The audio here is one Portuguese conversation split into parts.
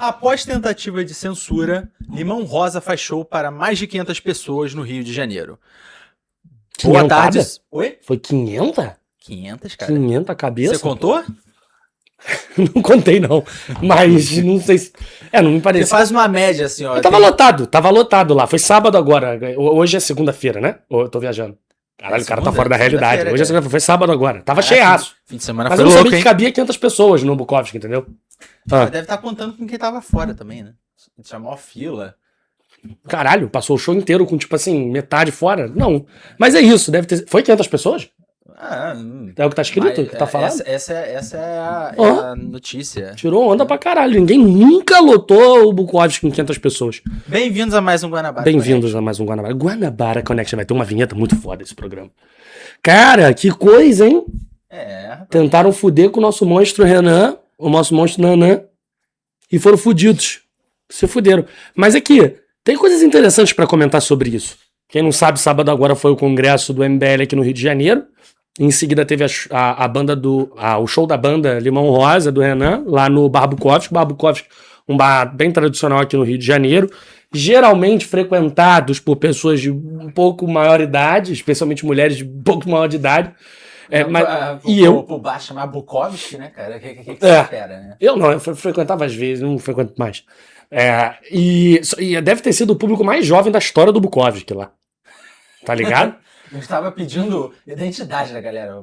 Após tentativa de censura, Limão Rosa faz show para mais de 500 pessoas no Rio de Janeiro. Boa tarde. Oi? Foi 500? 500, cara. 500 a cabeça? Você contou? Não contei, não. Mas não sei se... não me parece. Você faz uma média, assim, ó. Tava lotado lá. Foi sábado agora. Hoje é segunda-feira, né? Ou eu tô viajando? Caralho, o cara tá fora da realidade. Hoje é segunda-feira. Foi sábado agora. Tava cheiaço. Fim de semana mas foi eu não louco, sabia hein? que cabia 500 pessoas no Bukowski, entendeu? Deve estar contando com quem tava fora também, né? Chamou a fila. Caralho, passou o show inteiro com, tipo assim, metade fora? Não. Mas é isso, deve ter... Foi 500 pessoas? É o que tá escrito, que tá falando? Essa é a notícia. Tirou onda pra caralho. Ninguém nunca lotou o Bukowski com 500 pessoas. Bem-vindos a mais um Guanabara Bem-vindos a mais um Guanabara. Guanabara Connection. Vai ter uma vinheta muito foda esse programa. Cara, que coisa, hein? Tentaram fuder com o nosso monstro Renan, o nosso monstro Nanã, e foram fudidos. Se fuderam. Mas aqui, tem coisas interessantes pra comentar sobre isso. Quem não sabe, sábado agora foi o congresso do MBL aqui no Rio de Janeiro. Em seguida teve a banda o show da banda Limão Rosa, do Renan, lá no Bar Bukowski. Bar Bukowski, um bar bem tradicional aqui no Rio de Janeiro. Geralmente frequentados por pessoas de um pouco maior idade, especialmente mulheres de um pouco maior de idade. O bar chamar Bukowski, né, cara? O que você espera, né? Eu frequentava às vezes, não frequento mais. E deve ter sido o público mais jovem da história do Bukowski lá. Tá ligado? Eu estava pedindo identidade da galera.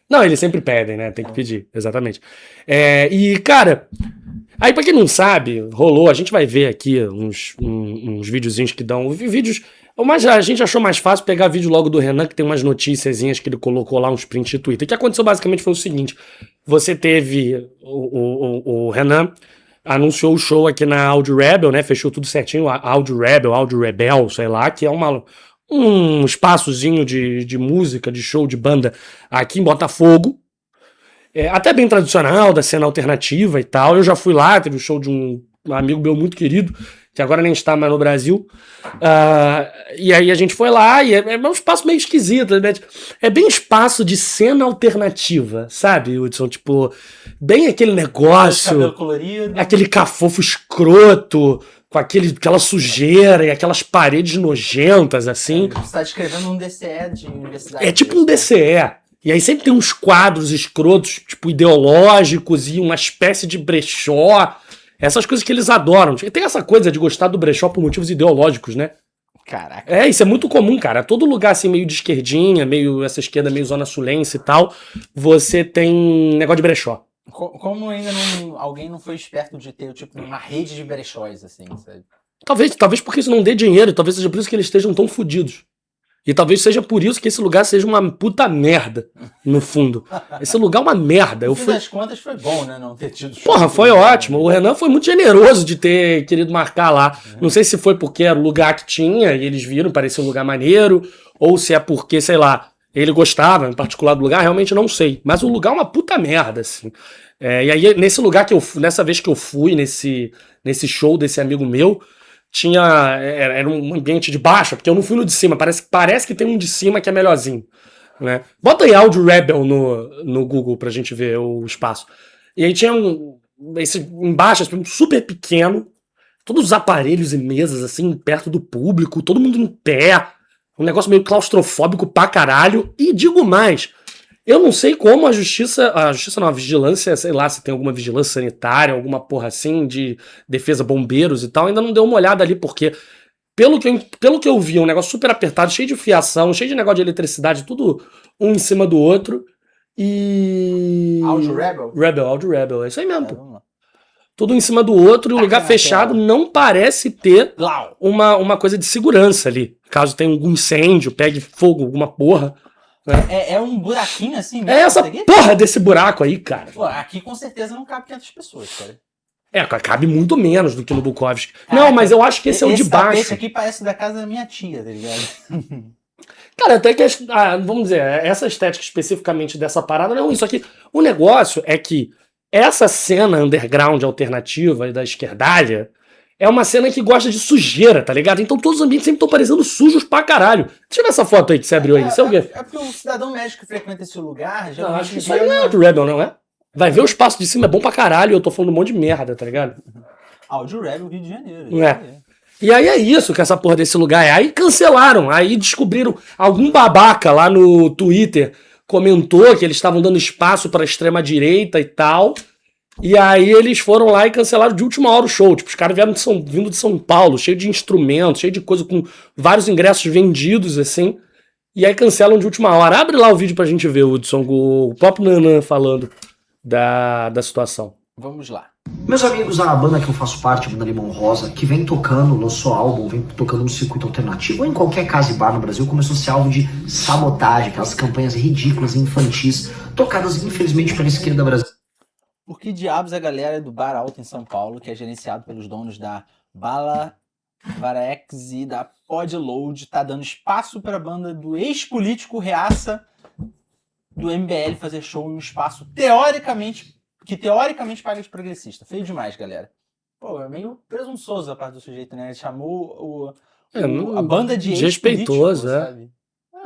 Não, eles sempre pedem, né? Tem que pedir, exatamente. E, cara, aí pra quem não sabe, rolou, a gente vai ver aqui uns videozinhos que dão... Vídeos... Mas a gente achou mais fácil pegar vídeo logo do Renan, que tem umas noticiazinhas que ele colocou lá, uns prints de Twitter. O que aconteceu basicamente foi o seguinte. Você teve... O Renan anunciou o show aqui na Audio Rebel, né? Fechou tudo certinho. Audio Rebel, sei lá, que é um espaçozinho de música, de show, de banda aqui em Botafogo. Até bem tradicional, da cena alternativa e tal. Eu já fui lá, teve um show de um amigo meu muito querido, que agora nem está mais no Brasil. E aí a gente foi lá, e é um espaço meio esquisito, né? É bem espaço de cena alternativa, sabe, Hudson? Tipo, bem aquele negócio... Cabelo colorido. Aquele cafofo escroto... com aquela sujeira e aquelas paredes nojentas, assim. Você tá descrevendo um DCE de universidade. É tipo um DCE. E aí sempre tem uns quadros escrotos, tipo, ideológicos e uma espécie de brechó. Essas coisas que eles adoram. Tem essa coisa de gostar do brechó por motivos ideológicos, né? Caraca. Isso é muito comum, cara. Todo lugar, assim, meio de esquerdinha, meio essa esquerda meio zona sulense e tal, você tem negócio de brechó. Como ainda alguém não foi esperto de ter, tipo, uma rede de brechóis, assim, sabe? Talvez porque isso não dê dinheiro, talvez seja por isso que eles estejam tão fodidos. E talvez seja por isso que esse lugar seja uma puta merda, no fundo. Esse lugar é uma merda. No fim das contas foi bom, né, não ter tido... Porra, foi ótimo. O Renan foi muito generoso de ter querido marcar lá. Não sei se foi porque era o lugar que tinha e eles viram, parecia um lugar maneiro, ou se é porque, sei lá, ele gostava em particular do lugar, realmente não sei. Mas o lugar é uma puta merda, assim. E aí, nesse lugar nessa vez que eu fui, nesse show desse amigo meu, era um ambiente de baixo, porque eu não fui no de cima, parece que tem um de cima que é melhorzinho, né? Bota aí Audio Rebel no Google pra gente ver o espaço. E aí tinha esse embaixo, super pequeno, todos os aparelhos e mesas, assim, perto do público, todo mundo em pé, um negócio meio claustrofóbico pra caralho, e digo mais... Eu não sei como a vigilância, sei lá, se tem alguma vigilância sanitária, alguma porra assim, de defesa, bombeiros e tal, ainda não deu uma olhada ali, porque pelo que eu vi, um negócio super apertado, cheio de fiação, cheio de negócio de eletricidade, tudo um em cima do outro, e... Audio Rebel? Audio Rebel, é isso aí mesmo. Tudo em cima do outro, e o lugar fechado não parece ter uma coisa de segurança ali, caso tenha algum incêndio, pegue fogo, alguma porra. É um buraquinho assim mesmo? É essa porra desse buraco aí, cara. Pô, aqui com certeza não cabe 500 pessoas, cara. Cabe muito menos do que no Bukowski. Não, mas eu acho que esse é o de baixo. Esse aqui parece da casa da minha tia, tá ligado? Cara, até que, vamos dizer, essa estética especificamente dessa parada não é ruim. Só que o negócio é que essa cena underground alternativa e da esquerdalha é uma cena que gosta de sujeira, tá ligado? Então todos os ambientes sempre estão parecendo sujos pra caralho. Deixa eu ver essa foto aí que você abriu aí. Isso é o quê? É porque o cidadão médio que frequenta esse lugar... Não, acho que isso aí não é Audio Rebel, não é? Vai ver o espaço de cima, é bom pra caralho, eu tô falando um monte de merda, tá ligado? Áudio Rebel, Rio de Janeiro. É. E aí é isso que essa porra desse lugar é. Aí cancelaram, aí descobriram, algum babaca lá no Twitter comentou que eles estavam dando espaço pra extrema direita e tal, e aí eles foram lá e cancelaram de última hora o show. Tipo, os caras vieram vindo de São Paulo, cheio de instrumentos, cheio de coisa, com vários ingressos vendidos, assim, e aí cancelam de última hora. Abre lá o vídeo pra gente ver, Hudson, o próprio Nanã falando da situação. Vamos lá. Meus amigos, a banda que eu faço parte, a banda Limão Rosa, que vem tocando, lançou álbum, vem tocando no circuito alternativo ou em qualquer casa e bar no Brasil, começou a ser alvo de sabotagem, aquelas campanhas ridículas e infantis, tocadas infelizmente pela esquerda brasileira. Por que diabos a galera do Bar Alto em São Paulo, que é gerenciado pelos donos da Bala Varex e da Podload, tá dando espaço pra banda do ex-político Reaça do MBL fazer show em um espaço teoricamente paga de progressista? Feio demais, galera. Pô, é meio presunçoso a parte do sujeito, né? Ele chamou a banda de desrespeitoso, sabe?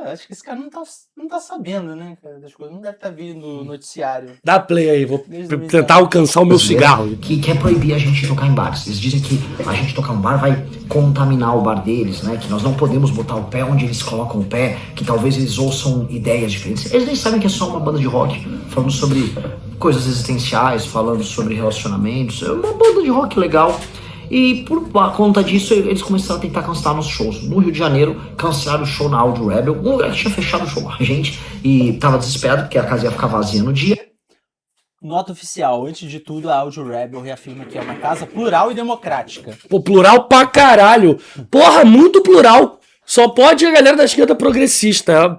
Acho que esse cara não tá sabendo, né, cara, das coisas. Não deve estar vindo no noticiário. Dá play aí, vou tentar alcançar o meu cigarro. Que quer proibir a gente de tocar em bares. Eles dizem que a gente tocar um bar vai contaminar o bar deles, né? Que nós não podemos botar o pé onde eles colocam o pé, que talvez eles ouçam ideias diferentes. Eles nem sabem que é só uma banda de rock, falando sobre coisas existenciais, falando sobre relacionamentos. É uma banda de rock legal. E por conta disso, eles começaram a tentar cancelar nossos shows. No Rio de Janeiro, cancelaram o show na Áudio Rebel, um lugar que tinha fechado o show com a gente, e tava desesperado porque a casa ia ficar vazia no dia. Nota oficial, antes de tudo, a Áudio Rebel reafirma que é uma casa plural e democrática. Pô, plural pra caralho. Porra, muito plural. Só pode a galera da esquerda progressista.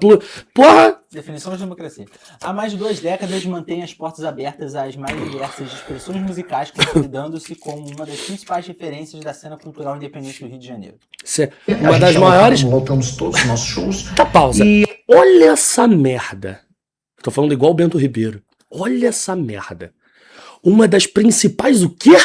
Porra! Definição de democracia. Há mais de 2 décadas mantém as portas abertas às mais diversas expressões musicais, consolidando-se como uma das principais referências da cena cultural independente do Rio de Janeiro. Uma das maiores... Voltamos todos os nossos shows. Tá, pausa. Olha essa merda. Tô falando igual o Bento Ribeiro. Olha essa merda. Uma das principais o quê?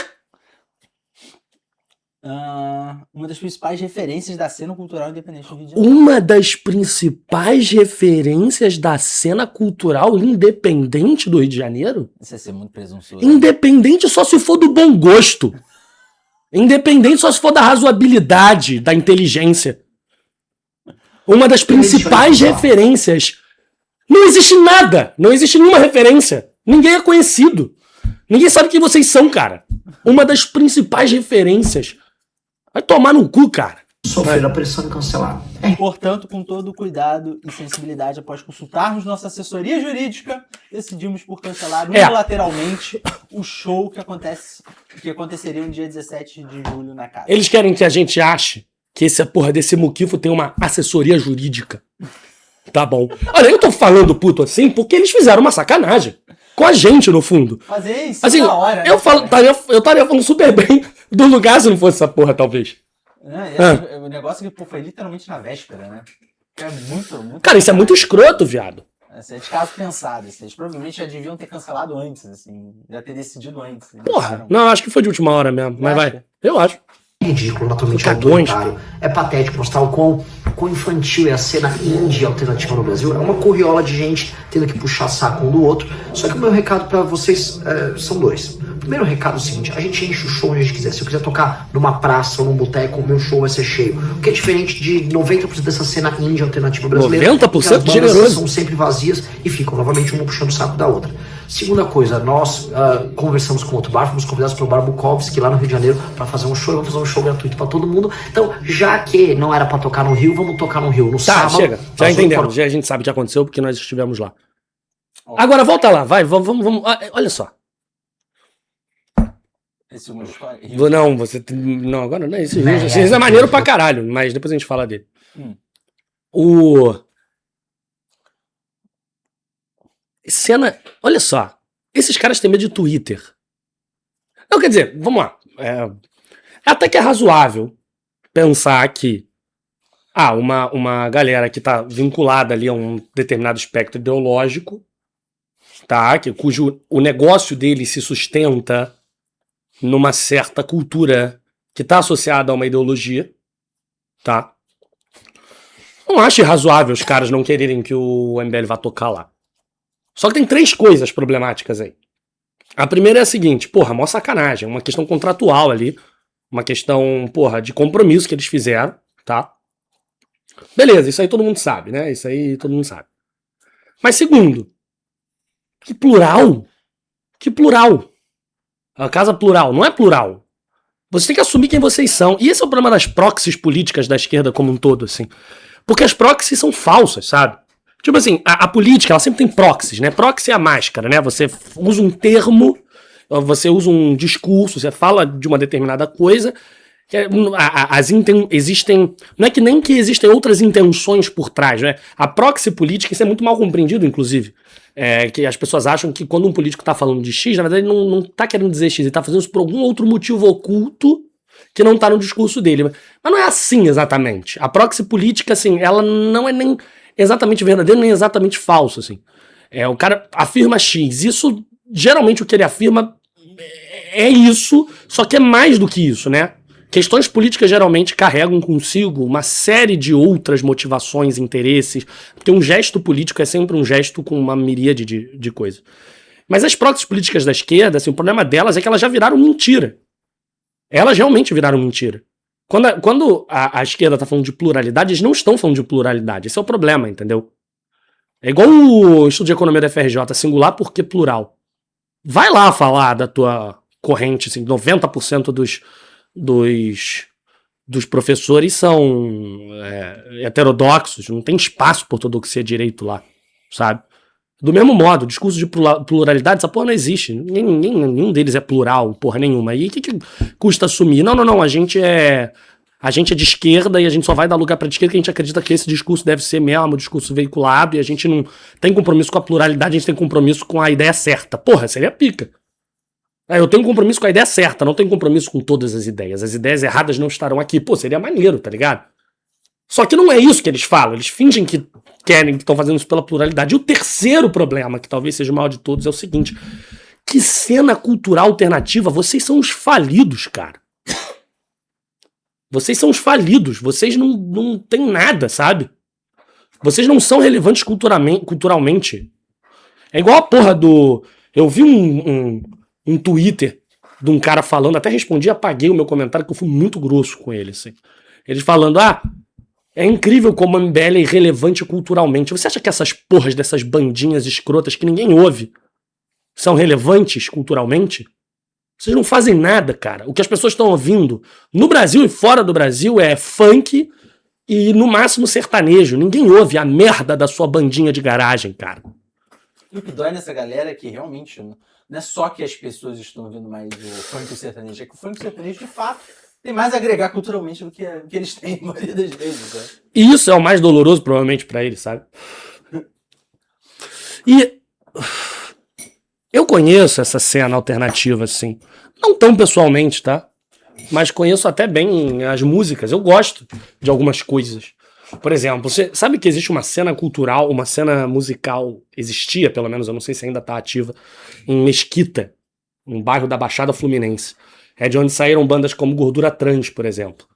Uma das principais referências da cena cultural independente do Rio de Janeiro. Uma das principais referências da cena cultural independente do Rio de Janeiro? Isso ia ser muito presunçoso. Independente só se for do bom gosto. Independente só se for da razoabilidade, da inteligência. Uma das principais referências. Não existe nada. Não existe nenhuma referência. Ninguém é conhecido. Ninguém sabe quem vocês são, cara. Uma das principais referências. Vai tomar no cu, cara. Sofrer a pressão e cancelar. Portanto, com todo o cuidado e sensibilidade, após consultarmos nossa assessoria jurídica, decidimos por cancelar unilateralmente o show que aconteceria no dia 17 de julho na casa. Eles querem que a gente ache que esse porra desse muquifo tem uma assessoria jurídica. Tá bom. Olha, eu tô falando puto assim porque eles fizeram uma sacanagem. Com a gente, no fundo. Fazer isso assim, na hora. Eu estaria falando super bem do lugar se não fosse essa porra, talvez. O negócio que foi literalmente na véspera, né? É muito... Cara, isso é muito escroto, viado. Isso é de caso pensado. Eles provavelmente já deviam ter cancelado antes, assim. Já ter decidido antes. Porra, não, acho que foi de última hora mesmo. Mas vai. Eu acho. Ridículo, naturalmente autoritário. É patético mostrar o quão infantil é a cena indie alternativa no Brasil. É uma corriola de gente tendo que puxar saco um do outro. Só que o meu recado pra vocês são 2. O primeiro recado é o seguinte: a gente enche o show onde a gente quiser. Se eu quiser tocar numa praça ou num boteco, o meu show vai ser cheio. O que é diferente de 90% dessa cena indie alternativa brasileira. 90% generoso. São sempre vazias e ficam novamente uma puxando o saco da outra. Segunda coisa, nós conversamos com outro bar, fomos convidados pelo Bar Bukowski lá no Rio de Janeiro para fazer um show. Vamos fazer um show gratuito para todo mundo. Então, já que não era para tocar no Rio, vamos tocar no Rio no sábado. Tá, chega. Já entendemos. Já a gente sabe o que aconteceu porque nós estivemos lá. Agora volta lá, vai. Vamos. Olha só. Não, você. Não, agora não é isso. Isso é maneiro pra caralho, mas depois a gente fala dele. Cena. Olha só. Esses caras têm medo de Twitter. Não, quer dizer, vamos lá. Até que é razoável pensar que uma galera que tá vinculada ali a um determinado espectro ideológico, tá? Cujo o negócio dele se sustenta numa certa cultura que está associada a uma ideologia, tá? Não acho irrazoável os caras não quererem que o MBL vá tocar lá. Só que tem 3 coisas problemáticas aí. A primeira é a seguinte, porra, mó sacanagem, uma questão contratual ali, uma questão, porra, de compromisso que eles fizeram, tá? Beleza, isso aí todo mundo sabe, né? Isso aí todo mundo sabe. Mas segundo, que plural? Que plural? A casa plural, não é plural. Você tem que assumir quem vocês são. E esse é o problema das proxies políticas da esquerda como um todo, assim. Porque as proxies são falsas, sabe? Tipo assim, a política, ela sempre tem proxies, né? Proxy é a máscara, né? Você usa um termo, você usa um discurso, você fala de uma determinada coisa. Existem. Não é que nem que existem outras intenções por trás, né? A proxy política, isso é muito mal compreendido, inclusive. Que as pessoas acham que quando um político tá falando de X, na verdade ele não tá querendo dizer X, ele tá fazendo isso por algum outro motivo oculto que não tá no discurso dele. Mas não é assim exatamente. A proxy política, assim, ela não é nem exatamente verdadeira, nem exatamente falsa, assim. O cara afirma X. Isso, geralmente o que ele afirma é isso, só que é mais do que isso, né? Questões políticas geralmente carregam consigo uma série de outras motivações, interesses, porque um gesto político é sempre um gesto com uma miríade de coisas. Mas as proxies políticas da esquerda, assim, o problema delas é que elas já viraram mentira. Elas realmente viraram mentira. Quando a esquerda tá falando de pluralidade, eles não estão falando de pluralidade. Esse é o problema, entendeu? É igual o estudo de economia da FRJ, singular porque plural. Vai lá falar da tua corrente, assim, 90% dos professores são heterodoxos, não tem espaço para ortodoxia direito lá, sabe? Do mesmo modo, o discurso de pluralidade, essa porra não existe. Nenhum deles é plural, porra nenhuma. E o que custa assumir? Não, a gente é de esquerda e a gente só vai dar lugar pra esquerda que a gente acredita que esse discurso deve ser mesmo, o discurso veiculado, e a gente não tem compromisso com a pluralidade, a gente tem compromisso com a ideia certa. Porra, seria pica. Eu tenho compromisso com a ideia certa, não tenho compromisso com todas as ideias. As ideias erradas não estarão aqui. Pô, seria maneiro, tá ligado? Só que não é isso que eles falam. Eles fingem que querem, que estão fazendo isso pela pluralidade. E o terceiro problema, que talvez seja o maior de todos, é o seguinte. Que cena cultural alternativa, vocês são os falidos, cara. Vocês são os falidos. Vocês não têm nada, sabe? Vocês não são relevantes culturalmente. É igual a porra do... Eu vi um Twitter de um cara falando, até respondi, apaguei o meu comentário, que eu fui muito grosso com ele, assim. Eles falando, é incrível como a MBL é irrelevante culturalmente. Você acha que essas porras dessas bandinhas escrotas que ninguém ouve são relevantes culturalmente? Vocês não fazem nada, cara. O que as pessoas estão ouvindo no Brasil e fora do Brasil é funk e, no máximo, sertanejo. Ninguém ouve a merda da sua bandinha de garagem, cara. E o que dói nessa galera é que realmente não é só que as pessoas estão ouvindo mais o funk e o sertanejo, é que o funk e o sertanejo, de fato, tem mais a agregar culturalmente do que eles têm, a maioria das vezes. Né? E isso é o mais doloroso, provavelmente, pra eles, sabe? E eu conheço essa cena alternativa, assim. Não tão pessoalmente, tá? Mas conheço até bem as músicas. Eu gosto de algumas coisas. Por exemplo, você sabe que existe uma cena cultural, uma cena musical, existia, pelo menos, eu não sei se ainda tá ativa, em Mesquita, um bairro da Baixada Fluminense. É de onde saíram bandas como Gordura Trans, por exemplo.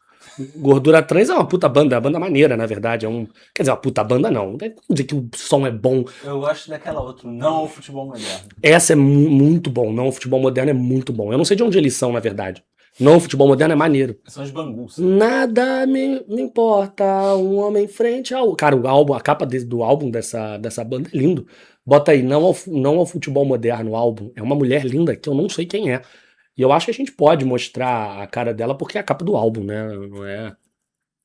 Gordura Trans é uma puta banda, é uma banda maneira, na verdade. Quer dizer, uma puta banda não. Não quer dizer que o som é bom. Eu gosto daquela outra, Não ao Futebol Moderno. Essa é muito bom, Não ao Futebol Moderno é muito bom. Eu não sei de onde eles são, na verdade. Não, o futebol moderno é maneiro. São os bangus. Nada me importa, um homem frente ao... Cara, o álbum, a capa do álbum dessa banda é lindo. Bota aí, não ao futebol moderno, o álbum. É uma mulher linda que eu não sei quem é. E eu acho que a gente pode mostrar a cara dela porque é a capa do álbum, né?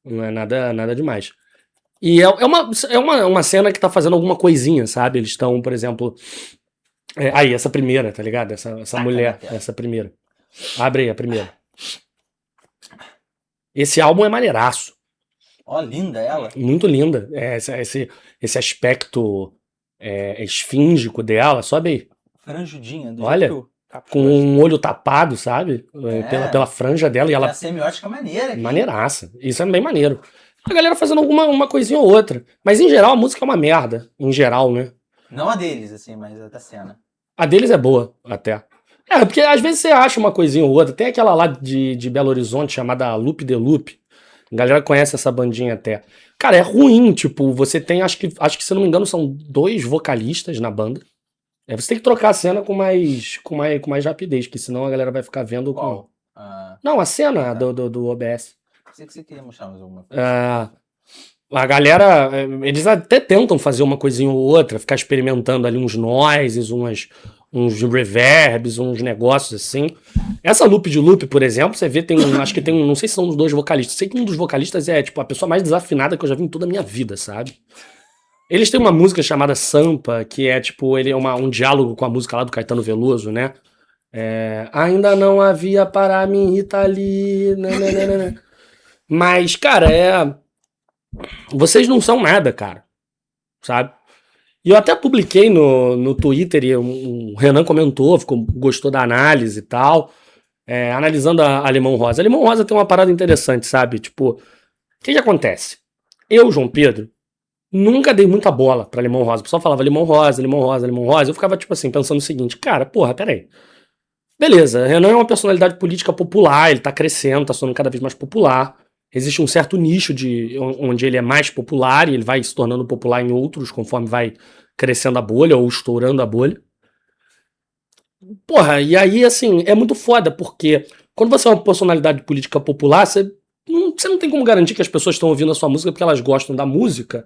Não é nada demais. E é uma cena que tá fazendo alguma coisinha, sabe? Eles estão, por exemplo... aí, essa primeira, tá ligado? Essa mulher, essa primeira. Abre aí a primeira. Esse álbum é maneiraço. Ó, linda ela. Muito linda. Esse aspecto esfíngico dela, sobe aí. Franjudinha. Olha, com um olho tapado, sabe? Pela franja dela. E ela... a semiótica maneira. Aqui. Maneiraça. Isso é bem maneiro. A galera fazendo uma coisinha ou outra. Mas em geral a música é uma merda. Em geral, né? Não a deles, assim, mas a da cena. A deles é boa, até. Porque às vezes você acha uma coisinha ou outra. Tem aquela lá de Belo Horizonte chamada Loop de Loop. A galera conhece essa bandinha até. Cara, é ruim, tipo, você tem, acho que se eu não me engano, são 2 vocalistas na banda. Você tem que trocar a cena com mais rapidez, porque senão a galera vai ficar vendo com... Qual? Não, a cena do OBS. Sei que você queria mostrar mais alguma coisa. A galera, eles até tentam fazer uma coisinha ou outra, ficar experimentando ali uns noises, uns reverbs, uns negócios assim. Essa loop de loop, por exemplo, você vê, acho que tem não sei se são os dois vocalistas, sei que um dos vocalistas é tipo a pessoa mais desafinada que eu já vi em toda a minha vida, sabe? Eles têm uma música chamada Sampa, que é tipo, ele é um diálogo com a música lá do Caetano Veloso, né? Ainda não havia para mim Itali. Mas, cara, vocês não são nada, cara. Sabe? E eu até publiquei no Twitter e o Renan comentou, gostou da análise e tal. Analisando a Limão Rosa. A Limão Rosa tem uma parada interessante, sabe? Tipo, o que acontece? Eu, João Pedro, nunca dei muita bola pra Limão Rosa. O pessoal falava Limão Rosa, Limão Rosa, Limão Rosa. Eu ficava, tipo assim, pensando o seguinte, cara, porra, peraí. Beleza, Renan é uma personalidade política popular, ele tá crescendo, tá se tornando cada vez mais popular. Existe um certo nicho onde ele é mais popular e ele vai se tornando popular em outros conforme vai crescendo a bolha ou estourando a bolha. Porra, e aí, assim, é muito foda, porque quando você é uma personalidade política popular, você não tem como garantir que as pessoas estão ouvindo a sua música porque elas gostam da música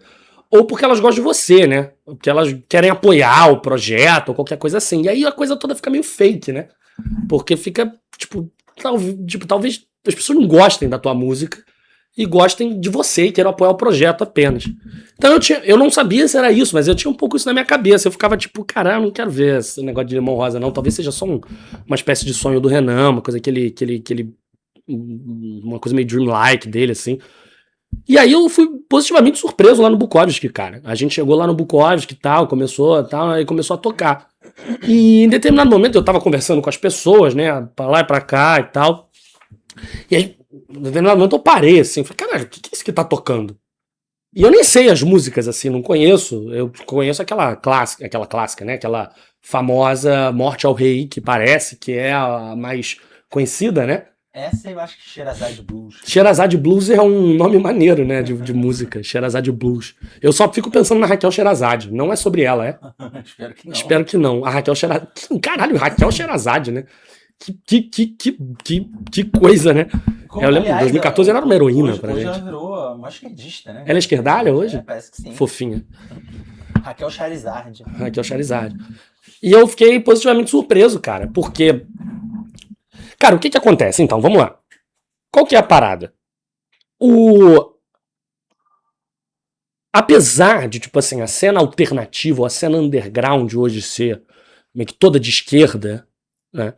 ou porque elas gostam de você, né? Porque elas querem apoiar o projeto ou qualquer coisa assim. E aí a coisa toda fica meio fake, né? Porque fica, talvez as pessoas não gostem da tua música e gostem de você e queiram apoiar o projeto apenas. Então eu não sabia se era isso, mas eu tinha um pouco isso na minha cabeça. Eu ficava tipo, caralho, não quero ver esse negócio de Limão Rosa, não. Talvez seja só uma espécie de sonho do Renan, uma coisa que ele uma coisa meio dreamlike dele, assim. E aí eu fui positivamente surpreso lá no Bukowski, cara. A gente chegou lá no Bukowski e tal, aí começou a tocar. E em determinado momento eu tava conversando com as pessoas, né, pra lá e pra cá e tal. E aí, em determinado momento eu parei, assim, falei, caralho, o que é isso que tá tocando? E eu nem sei as músicas, assim, não conheço. Eu conheço aquela clássica, né, aquela famosa Morte ao Rei, que parece que é a mais conhecida, né? Essa eu acho que Sherazade Blues. Sherazade Blues é um nome maneiro, né, de música. Sherazade Blues. Eu só fico pensando na Raquel Sherazade. Não é sobre ela, é? Espero que não. Espero que não. A Raquel Sherazade... Caralho, Raquel Sherazade, né? Que coisa, né? Eu lembro, em 2014 ela era uma heroína pra gente. Hoje ela virou uma esquerdista, né? Ela é esquerdalha hoje? Parece que sim. Fofinha. Raquel Charizard. Raquel Charizard. E eu fiquei positivamente surpreso, cara, porque... Cara, o que acontece? Então, vamos lá. Qual que é a parada? Apesar de, tipo assim, a cena alternativa, ou a cena underground hoje ser meio que toda de esquerda, né?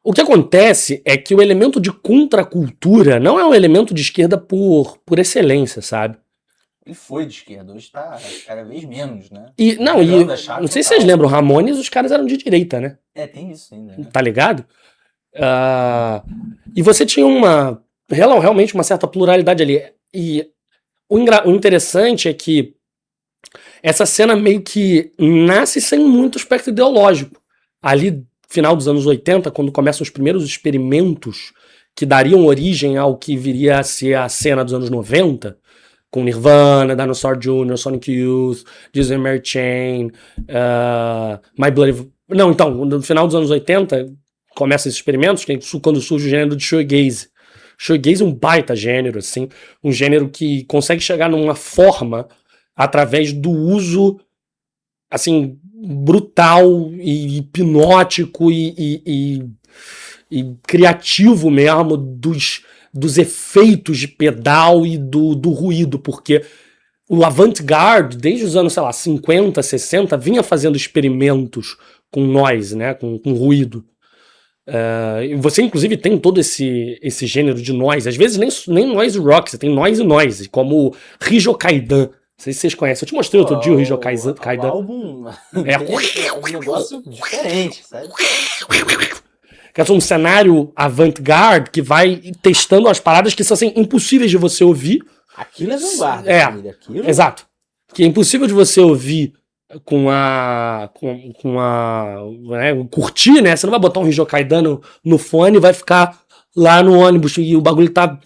O que acontece é que o elemento de contracultura não é um elemento de esquerda por excelência, sabe? Ele foi de esquerda, hoje tá cada vez menos, né? Não sei se vocês lembram, Ramones, os caras eram de direita, né? Tem isso ainda. Né? Tá ligado? E você tinha realmente uma certa pluralidade ali. E o interessante é que essa cena meio que nasce sem muito espectro ideológico. Ali, final dos anos 80, quando começam os primeiros experimentos que dariam origem ao que viria a ser a cena dos anos 90, com Nirvana, Dinosaur Jr., Sonic Youth, Disney Mary Chain, My Bloody... Não, então, no final dos anos 80... começa esses experimentos, quando surge o gênero de shoegaze. Shoegaze é um baita gênero, assim, um gênero que consegue chegar numa forma através do uso, assim, brutal e hipnótico e criativo mesmo dos efeitos de pedal e do ruído, porque o avant-garde, desde os anos, sei lá, 50, 60, vinha fazendo experimentos com noise, né, com ruído. Você inclusive tem todo esse gênero de noise, às vezes nem noise rock, você tem noise, como Rijo Kaidan. Não sei se vocês conhecem, eu te mostrei outro dia o Rijo Kaidan. O álbum é um negócio diferente, sabe? Que é um cenário avant-garde que vai testando as paradas que são assim, impossíveis de você ouvir. Aquilo é vanguarda. Exato. Que é impossível de você ouvir curtir, né? Você não vai botar um Rijo Kaidan no fone e vai ficar lá no ônibus e o bagulho tá...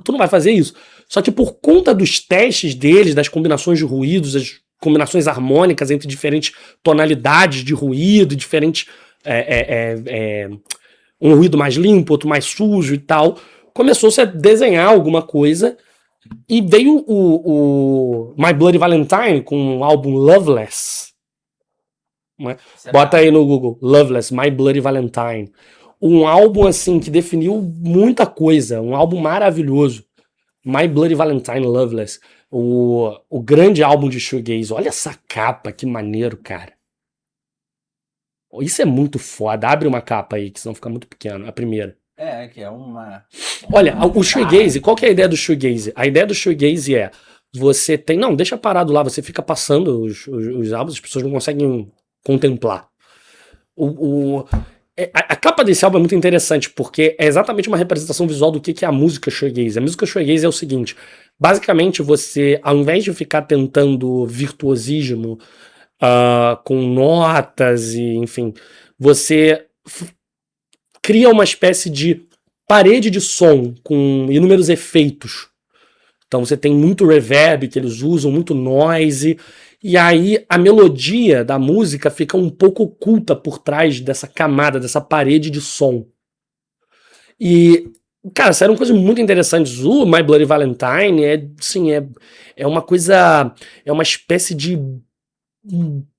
Tu não vai fazer isso. Só que por conta dos testes deles, das combinações de ruídos, das combinações harmônicas entre diferentes tonalidades de ruído, diferentes... um ruído mais limpo, outro mais sujo e tal. Começou-se a desenhar alguma coisa e veio o My Bloody Valentine com o álbum Loveless. Bota aí no Google, Loveless, My Bloody Valentine. Um álbum assim que definiu muita coisa, um álbum maravilhoso. My Bloody Valentine, Loveless. O grande álbum de shoegaze. Olha essa capa, que maneiro, cara. Isso é muito foda. Abre uma capa aí, que senão fica muito pequeno. A primeira. Que é uma... Olha, o shoegaze, qual que é a ideia do shoegaze? A ideia do shoegaze é, você tem... Não, deixa parado lá, você fica passando os álbuns, as pessoas não conseguem contemplar. A capa desse álbum é muito interessante, porque é exatamente uma representação visual do que é a música shoegaze. A música shoegaze é o seguinte, basicamente você, ao invés de ficar tentando virtuosismo, com notas e enfim, você cria uma espécie de parede de som com inúmeros efeitos. Então você tem muito reverb que eles usam, muito noise, e aí a melodia da música fica um pouco oculta por trás dessa camada, dessa parede de som. E, cara, saíram coisas muito interessantes. O My Bloody Valentine é uma coisa, é uma espécie de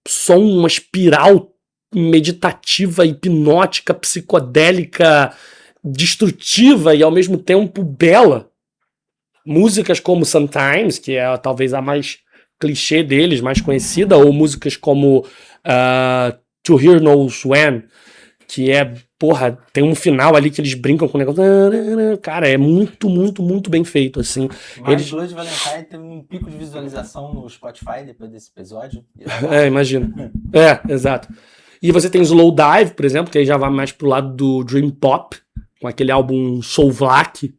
som, uma espiral meditativa, hipnótica, psicodélica, destrutiva e ao mesmo tempo bela. Músicas como Sometimes, que é talvez a mais clichê deles, mais conhecida, ou músicas como To Hear Knows When, que é, porra, tem um final ali que eles brincam com o negócio. Cara, é muito, muito, muito bem feito, assim. Mas Blood Valentine teve um pico de visualização no Spotify depois desse episódio. Imagino. Exato. E você tem Slow Dive, por exemplo, que aí já vai mais pro lado do Dream Pop, com aquele álbum Soul Vlak,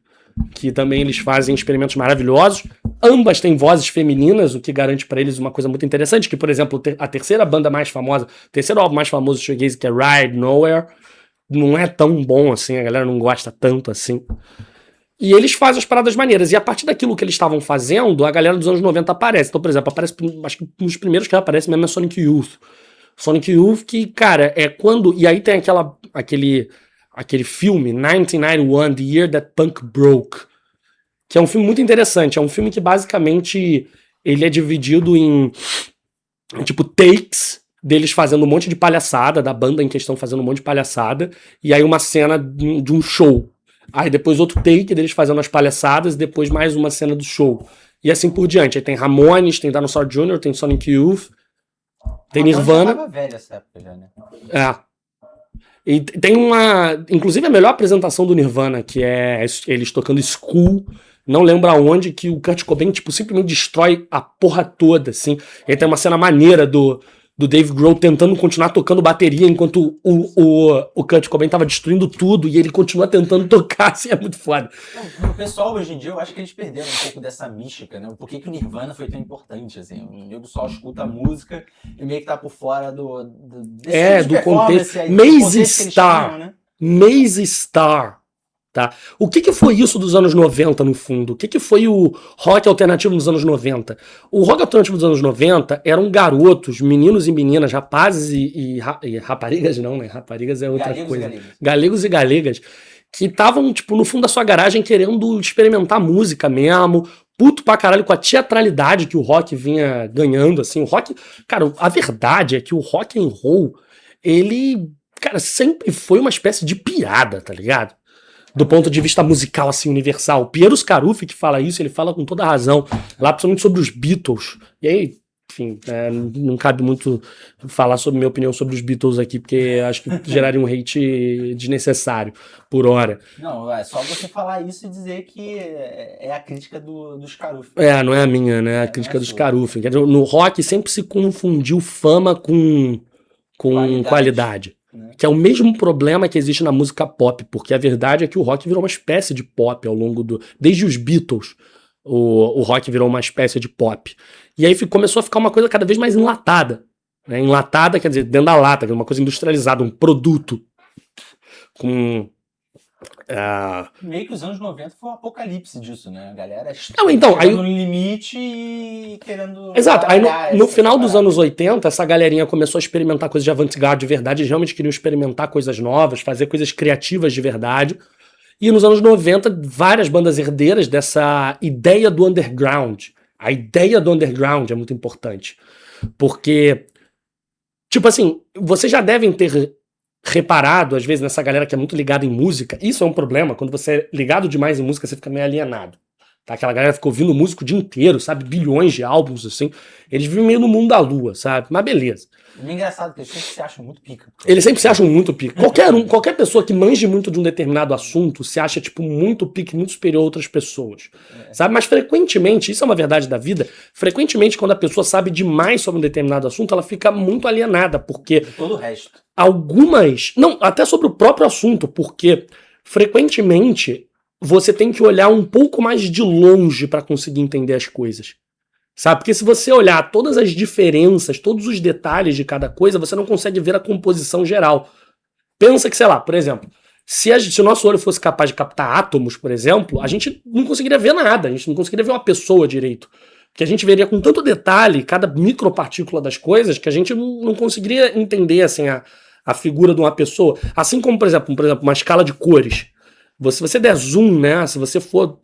que também eles fazem experimentos maravilhosos. Ambas têm vozes femininas, o que garante pra eles uma coisa muito interessante, que, por exemplo, a terceira banda mais famosa, o terceiro álbum mais famoso do shoegaze, que é Ride Nowhere, não é tão bom assim, a galera não gosta tanto assim. E eles fazem as paradas maneiras, e a partir daquilo que eles estavam fazendo, a galera dos anos 90 aparece. Então, por exemplo, aparece, acho que um dos primeiros que aparece mesmo é Sonic Youth. Sonic Youth, que, cara, é quando... E aí tem aquele filme, 1991, The Year That Punk Broke, que é um filme muito interessante. É um filme que, basicamente, ele é dividido em, tipo, takes deles fazendo um monte de palhaçada, da banda em questão fazendo um monte de palhaçada, e aí uma cena de um show. Aí depois outro take deles fazendo as palhaçadas, e depois mais uma cena do show. E assim por diante. Aí tem Ramones, tem Dinosaur Jr., tem Sonic Youth, tem Nirvana. Já tava velho essa época já, né? E tem uma... Inclusive a melhor apresentação do Nirvana, que é eles tocando School, não lembro aonde, que o Kurt Cobain, tipo, simplesmente destrói a porra toda, assim. E aí tem uma cena maneira do Dave Grohl tentando continuar tocando bateria enquanto o Kurt Cobain tava destruindo tudo e ele continua tentando tocar, assim, é muito foda. O pessoal, hoje em dia, eu acho que eles perderam um pouco dessa mística, né? Por que o Nirvana foi tão importante, assim? O nego só escuta a música e meio que tá por fora do contexto. Aí, Maze Star. Né? Maze Star. Tá? O que foi isso dos anos 90, no fundo? O que foi o rock alternativo dos anos 90? O rock alternativo dos anos 90 eram garotos, meninos e meninas, rapazes e raparigas não, né? Raparigas é outra coisa. Galegos e galegas, que estavam, tipo, no fundo da sua garagem querendo experimentar música mesmo, puto pra caralho com a teatralidade que o rock vinha ganhando, assim. O rock... Cara, a verdade é que o rock and roll, ele, cara, sempre foi uma espécie de piada, tá ligado? Do ponto de vista musical, assim, universal. Piero Scaruffi, que fala isso, ele fala com toda a razão, lá principalmente sobre os Beatles. E aí, enfim, não cabe muito falar sobre minha opinião sobre os Beatles aqui, porque acho que geraria um hate desnecessário por hora. Não, é só você falar isso e dizer que é a crítica do Scaruffi. Não é a minha, né? É a crítica do Scaruffi. No rock sempre se confundiu fama com qualidade. Que é o mesmo problema que existe na música pop, porque a verdade é que o rock virou uma espécie de pop ao longo do... Desde os Beatles, o rock virou uma espécie de pop. E aí começou a ficar uma coisa cada vez mais enlatada. Né? Enlatada quer dizer dentro da lata, uma coisa industrializada, um produto com Meio que os anos 90 foi um apocalipse disso, né? A galera Não, então, aí... no limite e querendo... Exato, aí no final dos anos 80, essa galerinha começou a experimentar coisas de avant-garde de verdade, eles realmente queriam experimentar coisas novas, fazer coisas criativas de verdade. E nos anos 90, várias bandas herdeiras dessa ideia do underground. A ideia do underground é muito importante. Porque, tipo assim, vocês já devem ter reparado, às vezes, nessa galera que é muito ligada em música. Isso é um problema, quando você é ligado demais em música, você fica meio alienado. Tá? Aquela galera fica ouvindo música o dia inteiro, sabe? Bilhões de álbuns, assim. Eles vivem meio no mundo da lua, sabe? Mas beleza. É engraçado, porque eles sempre se acham muito pica. Eles sempre se acham muito pica. Qualquer pessoa que manje muito de um determinado assunto se acha, tipo, muito pica, muito superior a outras pessoas. Sabe? Mas frequentemente, isso é uma verdade da vida, frequentemente quando a pessoa sabe demais sobre um determinado assunto, ela fica muito alienada, porque... De todo o resto. Algumas... Não, até sobre o próprio assunto, porque frequentemente você tem que olhar um pouco mais de longe para conseguir entender as coisas. Sabe? Porque se você olhar todas as diferenças, todos os detalhes de cada coisa, você não consegue ver a composição geral. Pensa que, sei lá, por exemplo, se o nosso olho fosse capaz de captar átomos, por exemplo, a gente não conseguiria ver nada, a gente não conseguiria ver uma pessoa direito. Porque a gente veria com tanto detalhe cada micropartícula das coisas que a gente não conseguiria entender assim, a figura de uma pessoa. Assim como, por exemplo, uma escala de cores. Se você der zoom, né? Se você for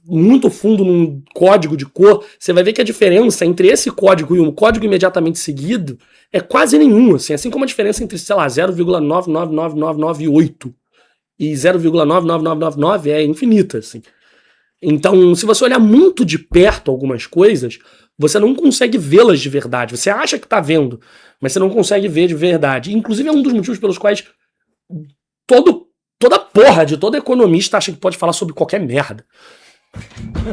muito fundo num código de cor, você vai ver que a diferença entre esse código e um código imediatamente seguido é quase nenhuma. Assim como a diferença entre, sei lá, 0,999998 e 0,99999 é infinita, assim. Então, se você olhar muito de perto algumas coisas, você não consegue vê-las de verdade. Você acha que tá vendo, mas você não consegue ver de verdade. Inclusive, é um dos motivos pelos quais toda porra de todo economista acha que pode falar sobre qualquer merda.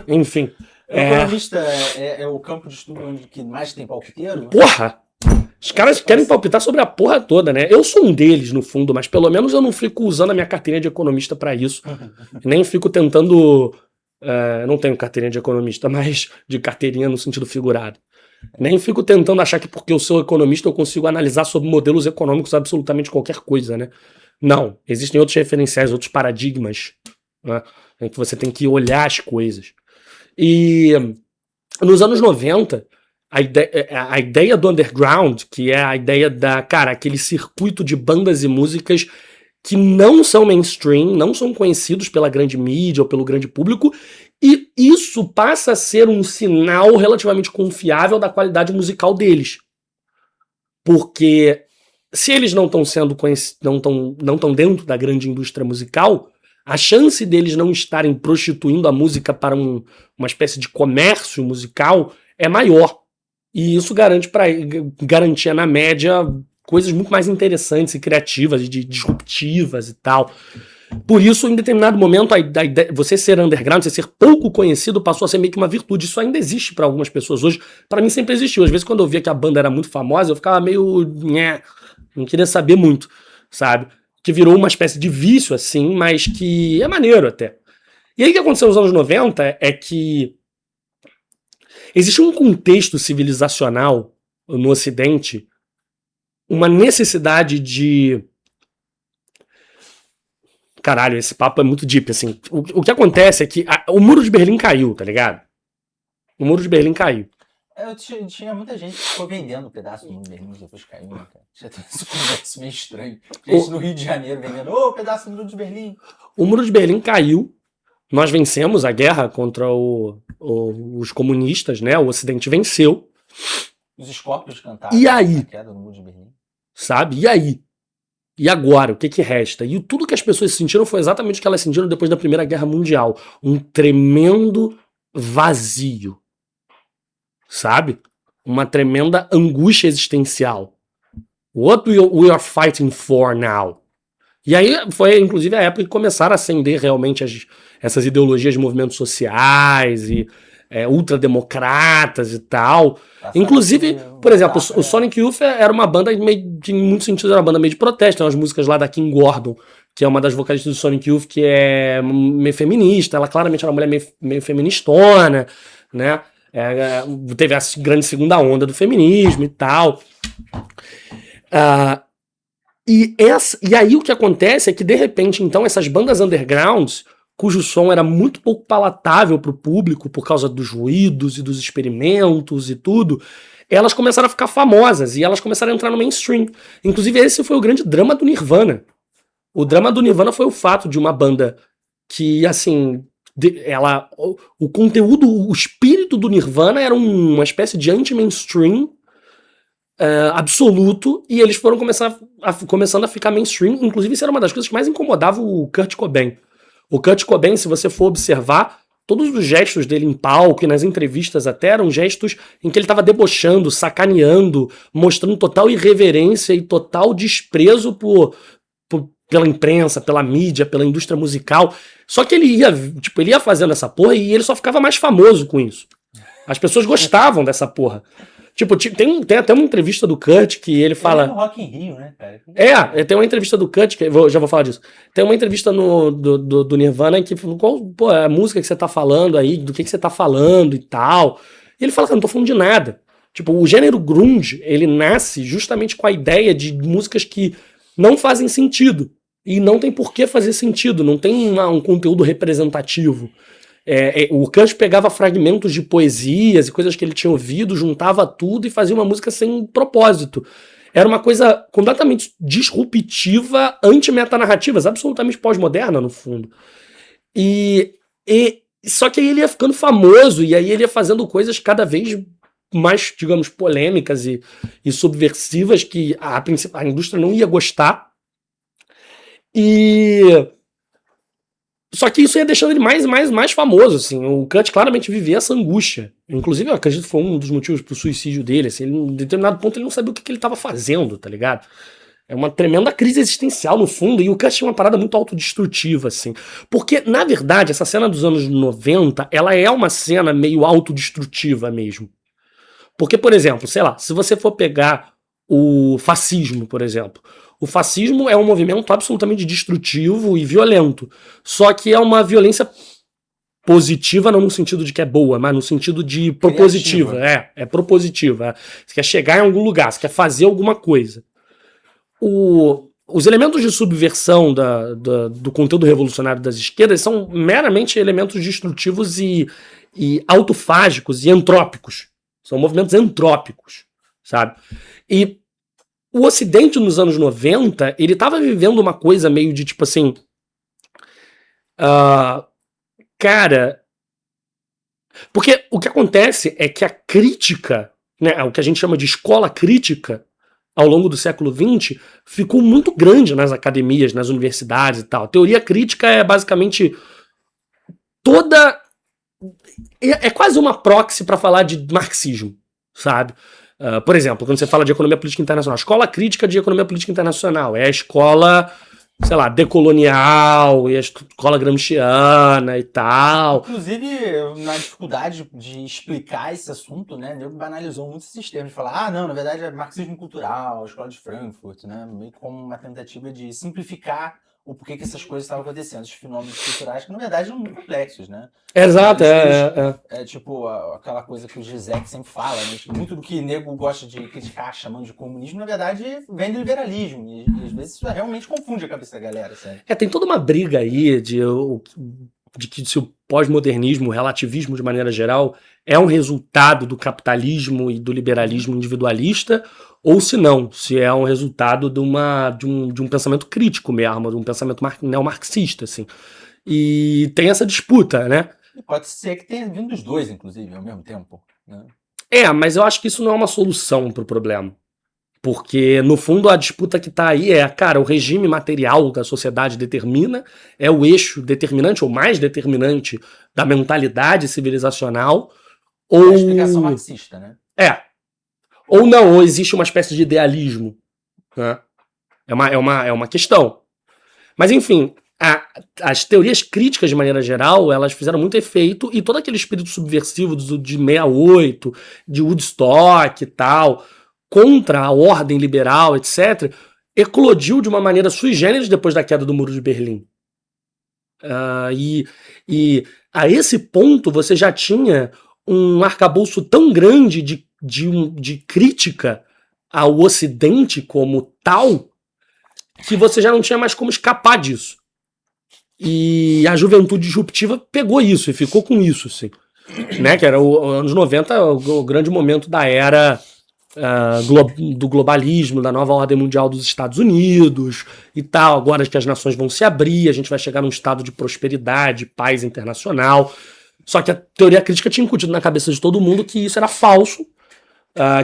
Enfim. O economista é o campo de estudo onde que mais tem palpiteiro? Porra! Os caras querem palpitar sobre a porra toda, né? Eu sou um deles, no fundo, mas pelo menos eu não fico usando a minha carteirinha de economista pra isso. Nem fico tentando... não tenho carteirinha de economista, mas de carteirinha no sentido figurado. Nem fico tentando achar que porque eu sou economista eu consigo analisar sobre modelos econômicos absolutamente qualquer coisa, né? Não. Existem outros referenciais, outros paradigmas, né? Em que você tem que olhar as coisas. E nos anos 90, a ideia do underground, que é a ideia aquele circuito de bandas e músicas que não são mainstream, não são conhecidos pela grande mídia ou pelo grande público, e isso passa a ser um sinal relativamente confiável da qualidade musical deles. Porque se eles não estão sendo conhecidos, não estão dentro da grande indústria musical, a chance deles não estarem prostituindo a música para uma espécie de comércio musical é maior. E isso garantia, na média, coisas muito mais interessantes e criativas, e disruptivas e tal. Por isso, em determinado momento, você ser underground, você ser pouco conhecido, passou a ser meio que uma virtude. Isso ainda existe para algumas pessoas hoje. Para mim sempre existiu. Às vezes, quando eu via que a banda era muito famosa, eu ficava meio... não queria saber muito, sabe? Que virou uma espécie de vício, assim, mas que é maneiro até. E aí o que aconteceu nos anos 90 é que existe um contexto civilizacional no Ocidente, uma necessidade de... Caralho, esse papo é muito deep, assim. O que acontece é que o Muro de Berlim caiu, tá ligado? O Muro de Berlim caiu. Tinha muita gente que ficou vendendo um pedaço do Muro de Berlim depois caiu, né, cara? Já tem esse conversa meio estranho. Gente no Rio de Janeiro vendendo, pedaço do Muro de Berlim. O Muro de Berlim caiu. Nós vencemos a guerra contra os comunistas, né? O Ocidente venceu. Os Scorpions cantaram. E aí? A queda do Muro de Berlim. Sabe? E aí? E agora? O que resta? E tudo que as pessoas sentiram foi exatamente o que elas sentiram depois da Primeira Guerra Mundial. Um tremendo vazio. Sabe? Uma tremenda angústia existencial. What we are fighting for now? E aí foi, inclusive, a época que começaram a acender realmente essas ideologias de movimentos sociais e ultrademocratas e tal. Inclusive, por exemplo, o Sonic Youth era uma banda que, em muitos sentidos, era uma banda meio de protesto. Tem umas músicas lá da Kim Gordon, que é uma das vocalistas do Sonic Youth, que é meio feminista. Ela claramente era uma mulher meio feministona, né? Teve a grande segunda onda do feminismo e tal. E aí o que acontece é que, de repente, então, essas bandas undergrounds, cujo som era muito pouco palatável para o público por causa dos ruídos e dos experimentos e tudo, elas começaram a ficar famosas e elas começaram a entrar no mainstream. Inclusive, esse foi o grande drama do Nirvana. O drama do Nirvana foi o fato de uma banda que, assim, o conteúdo, o espírito do Nirvana era uma espécie de anti-mainstream absoluto, e eles foram começando a ficar mainstream. Inclusive, isso era uma das coisas que mais incomodava o Kurt Cobain. O Kurt Cobain, se você for observar, todos os gestos dele em palco e nas entrevistas até eram gestos em que ele estava debochando, sacaneando, mostrando total irreverência e total desprezo pela imprensa, pela mídia, pela indústria musical. Só que ele ia fazendo essa porra e ele só ficava mais famoso com isso. As pessoas gostavam dessa porra. Tipo, tem até uma entrevista do Kurt que ele fala... Ele é no Rock in Rio, né, cara? Tem uma entrevista do Kurt, que já vou falar disso. Tem uma entrevista do Nirvana que qual é a música que você tá falando aí, do que você tá falando e tal. E ele fala que eu não tô falando de nada. Tipo, o gênero grunge, ele nasce justamente com a ideia de músicas que não fazem sentido. E não tem por que fazer sentido, não tem um conteúdo representativo. O Kurt pegava fragmentos de poesias e coisas que ele tinha ouvido, juntava tudo e fazia uma música sem propósito. Era uma coisa completamente disruptiva, anti-metanarrativas, absolutamente pós-moderna, no fundo. Só que aí ele ia ficando famoso, e aí ele ia fazendo coisas cada vez mais, digamos, polêmicas e subversivas que a indústria não ia gostar. Só que isso ia deixando ele mais famoso, assim. O Kurt claramente vivia essa angústia. Inclusive, eu acredito que foi um dos motivos pro suicídio dele, assim. Em determinado ponto, ele não sabia o que ele tava fazendo, tá ligado? É uma tremenda crise existencial, no fundo, e o Kurt tinha uma parada muito autodestrutiva, assim. Porque, na verdade, essa cena dos anos 90, ela é uma cena meio autodestrutiva mesmo. Porque, por exemplo, sei lá, se você for pegar o fascismo, por exemplo... O fascismo é um movimento absolutamente destrutivo e violento. Só que é uma violência positiva, não no sentido de que é boa, mas no sentido de propositiva. É propositiva. Você quer chegar em algum lugar, você quer fazer alguma coisa. Os elementos de subversão do conteúdo revolucionário das esquerdas são meramente elementos destrutivos e autofágicos e entrópicos. São movimentos entrópicos, sabe? E o Ocidente, nos anos 90, ele estava vivendo uma coisa meio de tipo assim... cara... Porque o que acontece é que a crítica, né, o que a gente chama de escola crítica, ao longo do século XX, ficou muito grande nas academias, nas universidades e tal. A teoria crítica é basicamente toda... É quase uma proxy para falar de marxismo, sabe? Por exemplo, quando você fala de economia política internacional, a escola crítica de economia política internacional é a escola, sei lá, decolonial e a escola gramsciana e tal. Inclusive, na dificuldade de explicar esse assunto, né, ele banalizou muito esse sistema de falar, não, na verdade é marxismo cultural, a escola de Frankfurt, né, meio como uma tentativa de simplificar o porquê que essas coisas estavam acontecendo, esses fenômenos culturais que, na verdade, são muito complexos, né? Exato, É tipo aquela coisa que o Zizek sempre fala, né? Tipo, muito do que nego gosta de criticar chamando de comunismo, na verdade, vem do liberalismo. E às vezes isso realmente confunde a cabeça da galera, sabe? Tem toda uma briga aí de que se o pós-modernismo, o relativismo de maneira geral, é um resultado do capitalismo e do liberalismo individualista, ou se não, se é um resultado de um pensamento crítico mesmo, de um pensamento neomarxista, assim. E tem essa disputa, né? Pode ser que tenha vindo dos dois, inclusive, ao mesmo tempo, né? Mas eu acho que isso não é uma solução para o problema. Porque, no fundo, a disputa que está aí cara, o regime material da sociedade determina, é o eixo determinante, ou mais determinante, da mentalidade civilizacional, ou... É a explicação marxista, né? Ou não, ou existe uma espécie de idealismo, né? É uma questão. Mas, enfim, as teorias críticas, de maneira geral, elas fizeram muito efeito, e todo aquele espírito subversivo de 68, de Woodstock e tal, contra a ordem liberal, etc., eclodiu de uma maneira sui generis depois da queda do Muro de Berlim. E a esse ponto você já tinha um arcabouço tão grande de crítica ao Ocidente como tal, que você já não tinha mais como escapar disso. E a juventude disruptiva pegou isso e ficou com isso, assim. Né? Que era os anos 90, o grande momento da era do globalismo, da nova ordem mundial dos Estados Unidos e tal. Agora que as nações vão se abrir, a gente vai chegar num estado de prosperidade, paz internacional. Só que a teoria crítica tinha incutido na cabeça de todo mundo que isso era falso,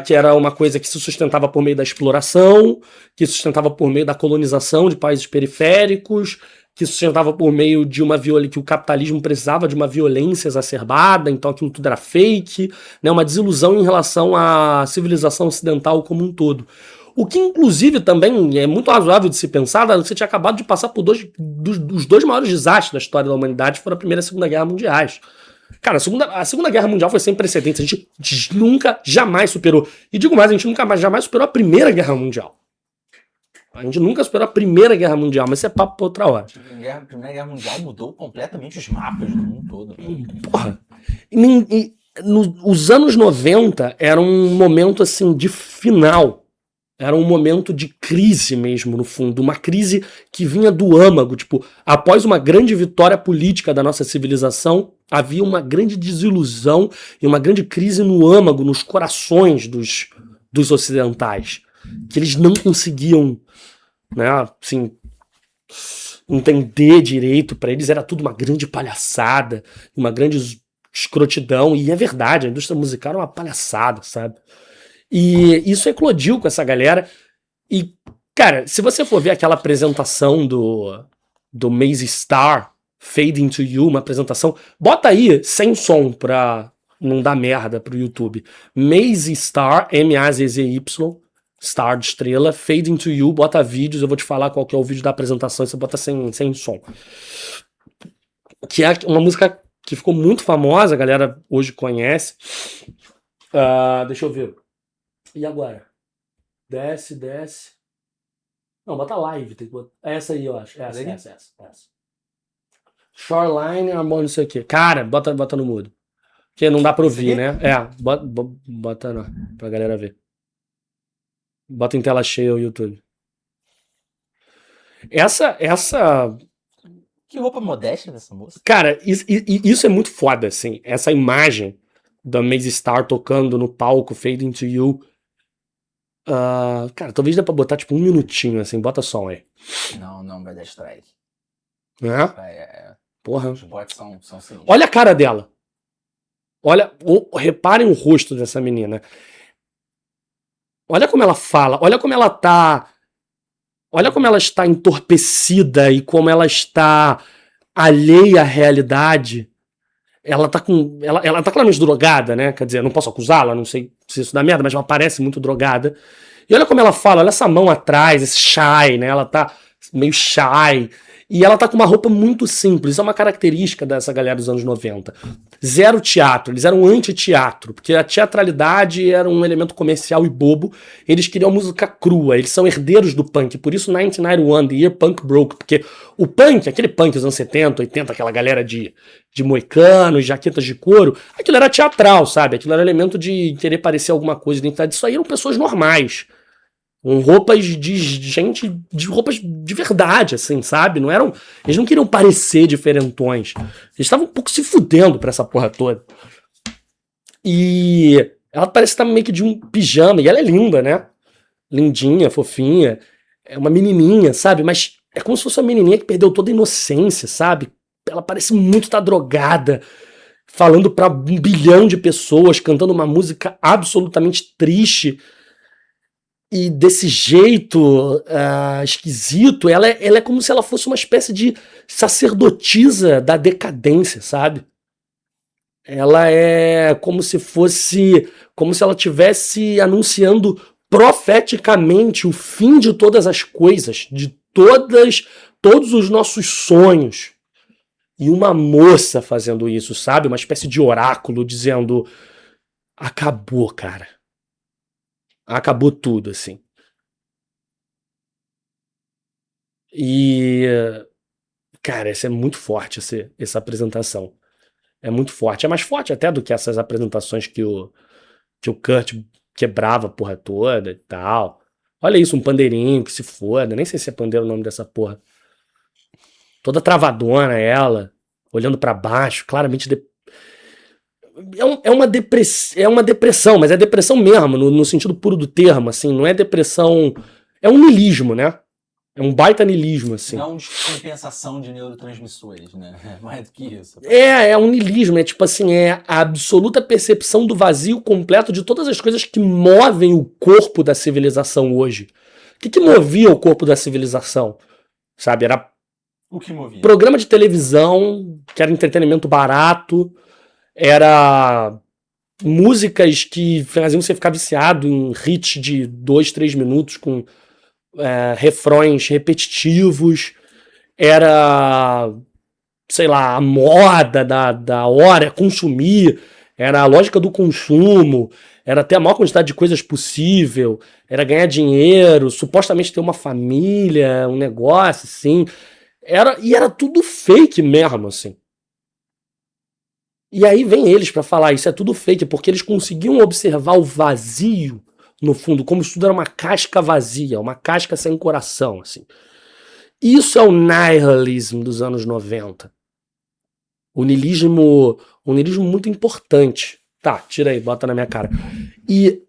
que era uma coisa que se sustentava por meio da exploração, que se sustentava por meio da colonização de países periféricos, que se sustentava por meio de que o capitalismo precisava de uma violência exacerbada, então aquilo tudo era fake, né, uma desilusão em relação à civilização ocidental como um todo. O que, inclusive, também é muito razoável de se pensar, você tinha acabado de passar por dos dois maiores desastres da história da humanidade, foram a Primeira e a Segunda Guerra Mundiais. Cara, a Segunda Guerra Mundial foi sem precedentes, a gente nunca, jamais superou. E digo mais, a gente nunca jamais superou a Primeira Guerra Mundial. A gente nunca superou a Primeira Guerra Mundial, mas isso é papo pra outra hora. A Primeira Guerra Mundial mudou completamente os mapas do mundo todo. Porra. Os anos 90 era um momento, assim, de final. Era um momento de crise mesmo, no fundo. Uma crise que vinha do âmago. Tipo, após uma grande vitória política da nossa civilização, havia uma grande desilusão e uma grande crise no âmago, nos corações dos ocidentais. Que eles não conseguiam, né, assim, entender direito. Para eles era tudo uma grande palhaçada, uma grande escrotidão. E é verdade, a indústria musical era uma palhaçada, sabe? E isso eclodiu com essa galera. E, cara, se você for ver aquela apresentação do Mazzy Star, Fade Into You, uma apresentação, bota aí sem som pra não dar merda pro YouTube. Mazzy Star, M-A-Z-Z-Y, Star de estrela, Fade Into You, bota vídeos, eu vou te falar qual que é o vídeo da apresentação, e você bota sem som. Que é uma música que ficou muito famosa, a galera hoje conhece. Deixa eu ver. E agora? Desce. Não, bota live. Tem que botar. Essa aí, eu acho. Essa. Shoreline, amor, não sei o quê. Cara, bota no mudo. Porque não dá pra ouvir, né? Bota não, pra galera ver. Bota em tela cheia o YouTube. Essa... Que roupa modesta dessa moça. Cara, isso é muito foda, assim. Essa imagem da Mazzy Star tocando no palco, Fade Into You. Cara, talvez dê pra botar tipo um minutinho, assim. Bota som aí. Não vai dar strike. Porra. Os bots são sinistros. Olha a cara dela. Reparem o rosto dessa menina. Olha como ela fala. Olha como ela tá... Olha como ela está entorpecida e como ela está alheia à realidade. Ela tá claramente drogada, né? Quer dizer, eu não posso acusá-la, não sei se isso dá merda, mas ela parece muito drogada. E olha como ela fala, olha essa mão atrás, esse shy, né? Ela tá meio shy. E ela tá com uma roupa muito simples. Isso é uma característica dessa galera dos anos 90. Zero teatro, eles eram anti-teatro, porque a teatralidade era um elemento comercial e bobo. Eles queriam música crua, eles são herdeiros do punk. Por isso 1991, The Year Punk Broke, porque o punk, aquele punk dos anos 70, 80, aquela galera de moicanos, jaquetas de couro, aquilo era teatral, sabe? Aquilo era elemento de querer parecer alguma coisa, identidade. Isso aí eram pessoas normais. Com roupas de gente, de roupas de verdade, assim, sabe? Eles não queriam parecer diferentões. Eles estavam um pouco se fudendo pra essa porra toda. E ela parece estar meio que de um pijama, e ela é linda, né? Lindinha, fofinha. É uma menininha, sabe? Mas é como se fosse uma menininha que perdeu toda a inocência, sabe? Ela parece muito estar drogada, falando pra 1 bilhão de pessoas, cantando uma música absolutamente triste. E desse jeito esquisito, ela é como se ela fosse uma espécie de sacerdotisa da decadência, sabe? Ela é como se ela estivesse anunciando profeticamente o fim de todas as coisas, de todos os nossos sonhos. E uma moça fazendo isso, sabe? Uma espécie de oráculo dizendo: acabou, cara. Acabou tudo, assim. E, cara, essa é muito forte, essa apresentação. É muito forte. É mais forte até do que essas apresentações que o Kurt quebrava a porra toda e tal. Olha isso, um pandeirinho que se foda. Nem sei se é pandeiro o nome dessa porra. Toda travadona ela, olhando pra baixo, claramente... É uma depressão, mas é depressão mesmo, no sentido puro do termo, assim. Não é depressão... É um niilismo, né? É um baita niilismo, assim. Não descompensação de neurotransmissores, né? É mais do que isso. É um niilismo, é tipo assim, é a absoluta percepção do vazio completo de todas as coisas que movem o corpo da civilização hoje. O que movia o corpo da civilização? Sabe, era O que movia? programa de televisão, que era entretenimento barato, era músicas que faziam você ficar viciado em hits de 2, 3 minutos com refrões repetitivos, era, sei lá, a moda da hora, consumir, era a lógica do consumo, era ter a maior quantidade de coisas possível, era ganhar dinheiro, supostamente ter uma família, um negócio, assim. Era tudo fake mesmo, assim. E aí vem eles pra falar, isso é tudo fake, porque eles conseguiam observar o vazio no fundo, como se tudo era uma casca vazia, uma casca sem coração, assim. Isso é o nihilismo dos anos 90. O niilismo muito importante. Tá, tira aí, bota na minha cara. E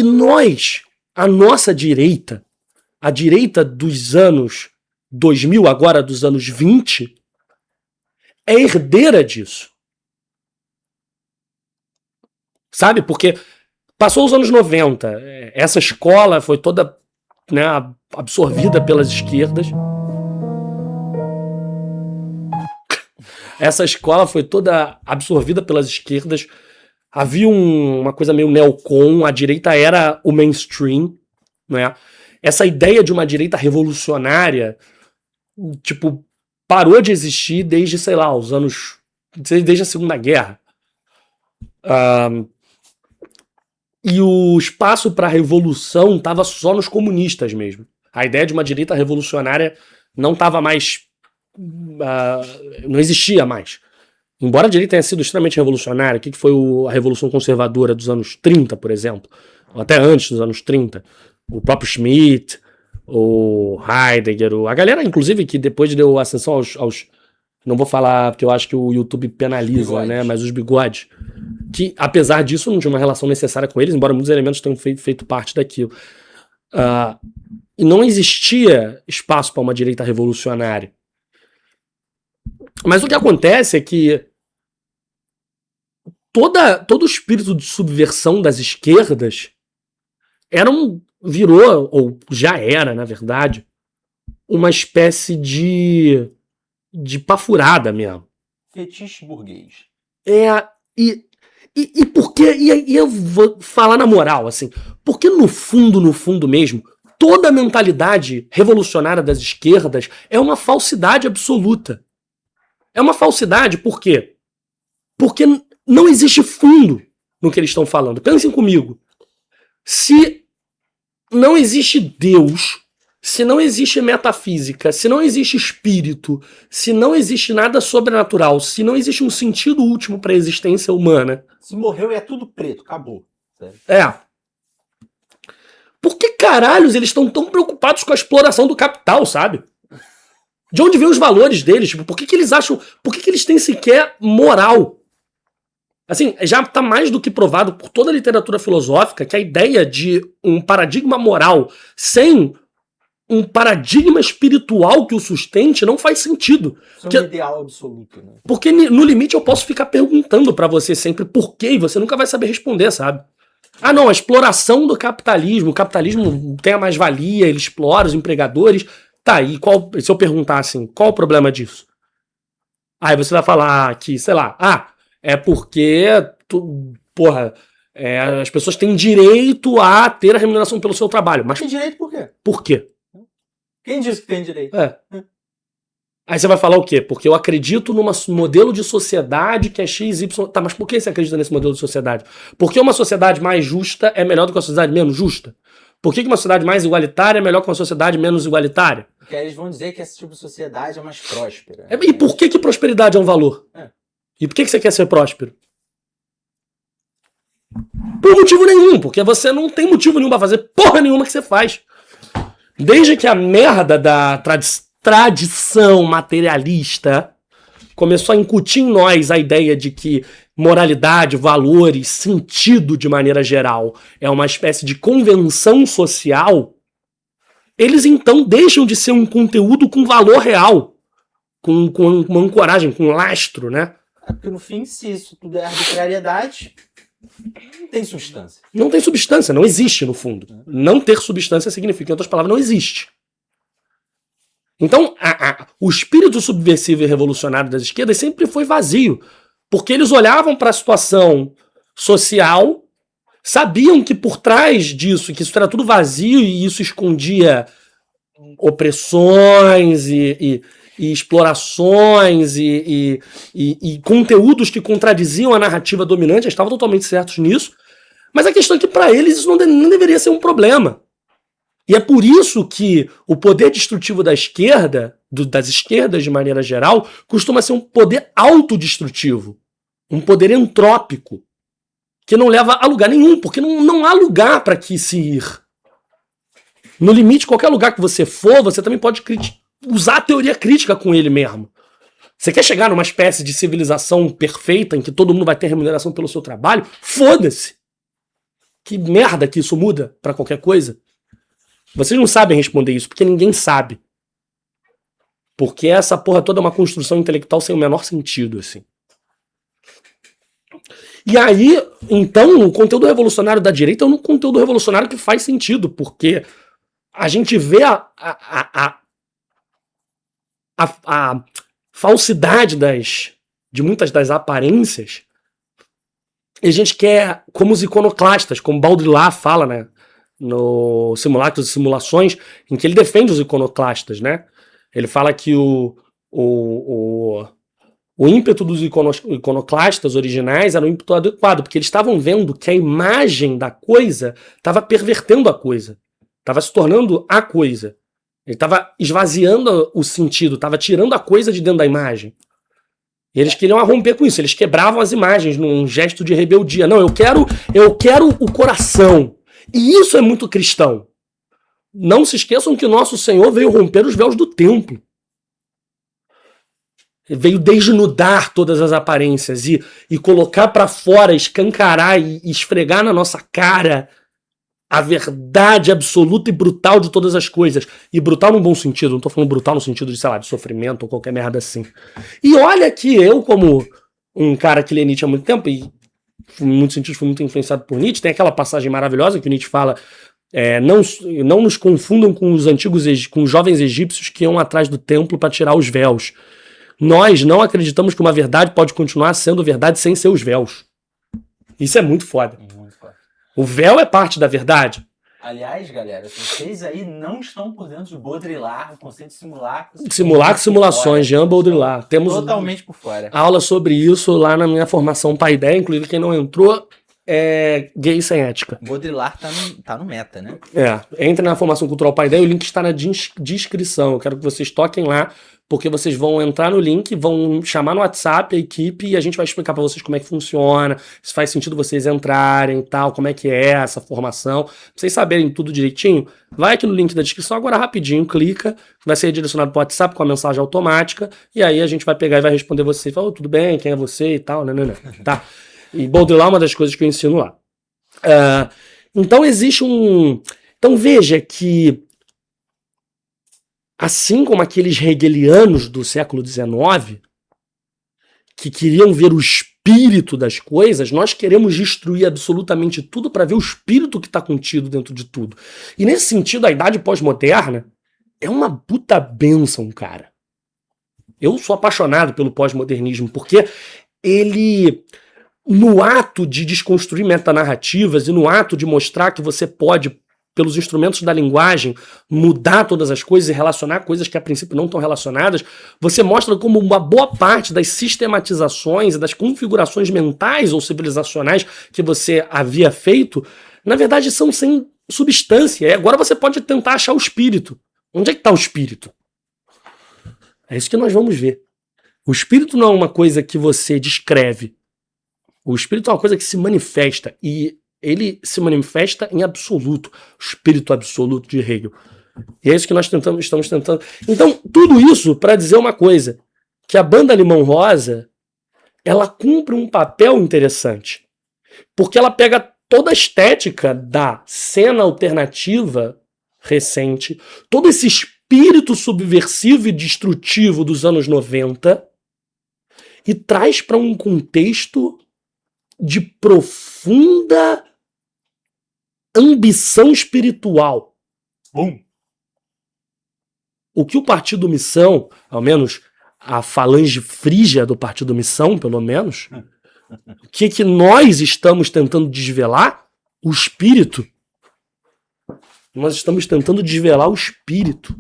nós, a nossa direita, a direita dos anos 2000, agora dos anos 20, é herdeira disso. Sabe? Porque passou os anos 90, essa escola foi toda, né, absorvida pelas esquerdas. Essa escola foi toda absorvida pelas esquerdas. Havia uma coisa meio neocon, a direita era o mainstream, né? Essa ideia de uma direita revolucionária, tipo, parou de existir desde, sei lá, os anos... desde a Segunda Guerra. E o espaço para a revolução estava só nos comunistas mesmo. A ideia de uma direita revolucionária não estava mais... não existia mais. Embora a direita tenha sido extremamente revolucionária, o que foi a Revolução Conservadora dos anos 30, por exemplo, ou até antes dos anos 30, o próprio Schmitt, o Heidegger, a galera, inclusive, que depois deu ascensão aos não vou falar porque eu acho que o YouTube penaliza, né, mas os bigodes, que apesar disso não tinha uma relação necessária com eles, embora muitos elementos tenham feito parte daquilo. E não existia espaço para uma direita revolucionária. Mas o que acontece é que todo o espírito de subversão das esquerdas virou, ou já era, na verdade, uma espécie de pafurada mesmo. Fetiche burguês. E por que... E eu vou falar na moral, assim, porque no fundo mesmo, toda a mentalidade revolucionária das esquerdas é uma falsidade absoluta. É uma falsidade, por quê? Porque não existe fundo no que eles estão falando. Pensem comigo. Se não existe Deus, se não existe metafísica, se não existe espírito, se não existe nada sobrenatural, se não existe um sentido último para a existência humana... Se morreu é tudo preto, acabou. Por que caralhos eles estão tão preocupados com a exploração do capital, sabe? De onde vêm os valores deles? Tipo, por que eles acham... Por que eles têm sequer moral? Assim, já está mais do que provado por toda a literatura filosófica que a ideia de um paradigma moral sem um paradigma espiritual que o sustente não faz sentido. Isso é um ideal absoluto, né? Porque no limite eu posso ficar perguntando pra você sempre por quê e você nunca vai saber responder, sabe? Ah, não, a exploração do capitalismo. O capitalismo tem a mais-valia, ele explora os empregadores. Tá, e se eu perguntar assim, qual o problema disso? Aí você vai falar que, sei lá, é porque, as pessoas têm direito a ter a remuneração pelo seu trabalho. Mas tem direito por quê? Por quê? Quem disse que tem direito? Aí você vai falar o quê? Porque eu acredito num modelo de sociedade que é XY... Tá, mas por que você acredita nesse modelo de sociedade? Porque uma sociedade mais justa é melhor do que uma sociedade menos justa? Por que uma sociedade mais igualitária é melhor que uma sociedade menos igualitária? Porque eles vão dizer que esse tipo de sociedade é mais próspera. E por que prosperidade é um valor? E por que você quer ser próspero? Por motivo nenhum, porque você não tem motivo nenhum pra fazer porra nenhuma que você faz. Desde que a merda da tradição materialista começou a incutir em nós a ideia de que moralidade, valores, sentido de maneira geral é uma espécie de convenção social, eles então deixam de ser um conteúdo com valor real, com uma ancoragem, com lastro, né? Porque no fim, se isso tudo é arbitrariedade, não tem substância. Não tem substância, não existe no fundo. Não ter substância significa, em outras palavras, não existe. Então, o espírito subversivo e revolucionário das esquerdas sempre foi vazio, porque eles olhavam para a situação social, sabiam que por trás disso, que isso era tudo vazio e isso escondia opressões e explorações e conteúdos que contradiziam a narrativa dominante, eles estavam totalmente certos nisso, mas a questão é que para eles isso não deveria ser um problema. E é por isso que o poder destrutivo da esquerda, das esquerdas de maneira geral, costuma ser um poder autodestrutivo, um poder entrópico, que não leva a lugar nenhum, porque não há lugar para que se ir. No limite, qualquer lugar que você for, você também pode usar a teoria crítica com ele mesmo. Você quer chegar numa espécie de civilização perfeita em que todo mundo vai ter remuneração pelo seu trabalho? Foda-se! Que merda que isso muda para qualquer coisa? Vocês não sabem responder isso, porque ninguém sabe. Porque essa porra toda é uma construção intelectual sem o menor sentido, assim. E aí, então, o conteúdo revolucionário da direita é um conteúdo revolucionário que faz sentido, porque a gente vê a falsidade de muitas das aparências, e a gente quer, como os iconoclastas, como Baudrillard fala, né, no Simulacros e Simulações, em que ele defende os iconoclastas, né? Ele fala que o ímpeto dos iconoclastas originais era um ímpeto adequado, porque eles estavam vendo que a imagem da coisa estava pervertendo a coisa, estava se tornando a coisa. Ele estava esvaziando o sentido, estava tirando a coisa de dentro da imagem. E eles queriam romper com isso, eles quebravam as imagens num gesto de rebeldia. Não, eu quero o coração. E isso é muito cristão. Não se esqueçam que o nosso Senhor veio romper os véus do templo. Ele veio desnudar todas as aparências e colocar para fora, escancarar e esfregar na nossa cara a verdade absoluta e brutal de todas as coisas. E brutal num bom sentido, não tô falando brutal no sentido de, sei lá, de sofrimento ou qualquer merda assim. E olha que eu, como um cara que lê Nietzsche há muito tempo, e em muitos sentidos fui muito influenciado por Nietzsche, tem aquela passagem maravilhosa que o Nietzsche fala, não nos confundam com com os jovens egípcios que iam atrás do templo para tirar os véus. Nós não acreditamos que uma verdade pode continuar sendo verdade sem seus véus. Isso é muito foda. O véu é parte da verdade. Aliás, galera, vocês aí não estão por dentro de Baudrillard, o conceito de simulacro. Simulacro e simulações, Jean Baudrillard. Temos totalmente por fora. Aula sobre isso lá na minha formação Paideia, inclusive quem não entrou é gay sem ética. Baudrillard tá no meta, né? Entre na formação cultural Paideia, o link está na descrição. Eu quero que vocês toquem lá, porque vocês vão entrar no link, vão chamar no WhatsApp a equipe e a gente vai explicar para vocês como é que funciona, se faz sentido vocês entrarem e tal, como é que é essa formação. Pra vocês saberem tudo direitinho, vai aqui no link da descrição agora rapidinho, clica, vai ser redirecionado para o WhatsApp com a mensagem automática e aí a gente vai pegar e vai responder você. Fala, tudo bem, quem é você e tal, né, tá? E Baudrillard é uma das coisas que eu ensino lá. Então existe Então veja que assim como aqueles hegelianos do século XIX, que queriam ver o espírito das coisas, nós queremos destruir absolutamente tudo para ver o espírito que está contido dentro de tudo. E nesse sentido, a idade pós-moderna é uma puta bênção, cara. Eu sou apaixonado pelo pós-modernismo, porque ele, no ato de desconstruir metanarrativas e no ato de mostrar que você pode, pelos instrumentos da linguagem, mudar todas as coisas e relacionar coisas que a princípio não estão relacionadas, você mostra como uma boa parte das sistematizações e das configurações mentais ou civilizacionais que você havia feito, na verdade são sem substância. E agora você pode tentar achar o espírito. Onde é que está o espírito? É isso que nós vamos ver. O espírito não é uma coisa que você descreve. O espírito é uma coisa que se manifesta, e ele se manifesta em absoluto, o espírito absoluto de Hegel. E é isso que nós estamos tentando. Então, tudo isso para dizer uma coisa, que a banda Limão Rosa, ela cumpre um papel interessante, porque ela pega toda a estética da cena alternativa recente, todo esse espírito subversivo e destrutivo dos anos 90 e traz para um contexto de profunda ambição espiritual. O que o Partido Missão, ao menos a falange frígia do Partido Missão, pelo menos, o que nós estamos tentando desvelar? O espírito. Nós estamos tentando desvelar o espírito.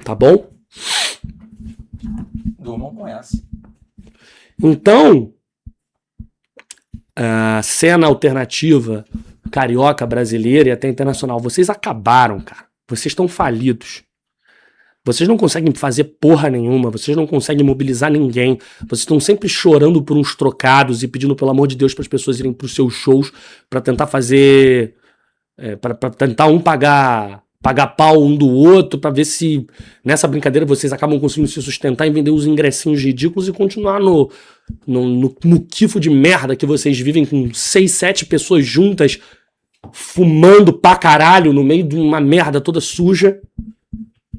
Tá bom? Durmam com essa. Então, a cena alternativa carioca, brasileira e até internacional, vocês acabaram, cara. Vocês estão falidos. Vocês não conseguem fazer porra nenhuma, vocês não conseguem mobilizar ninguém, vocês estão sempre chorando por uns trocados e pedindo pelo amor de Deus para as pessoas irem para os seus shows para tentar fazer, para tentar um pagar pau um do outro, para ver se nessa brincadeira vocês acabam conseguindo se sustentar e vender os ingressinhos ridículos e continuar no muquifo de merda que vocês vivem com 6, 7 pessoas juntas fumando pra caralho no meio de uma merda toda suja.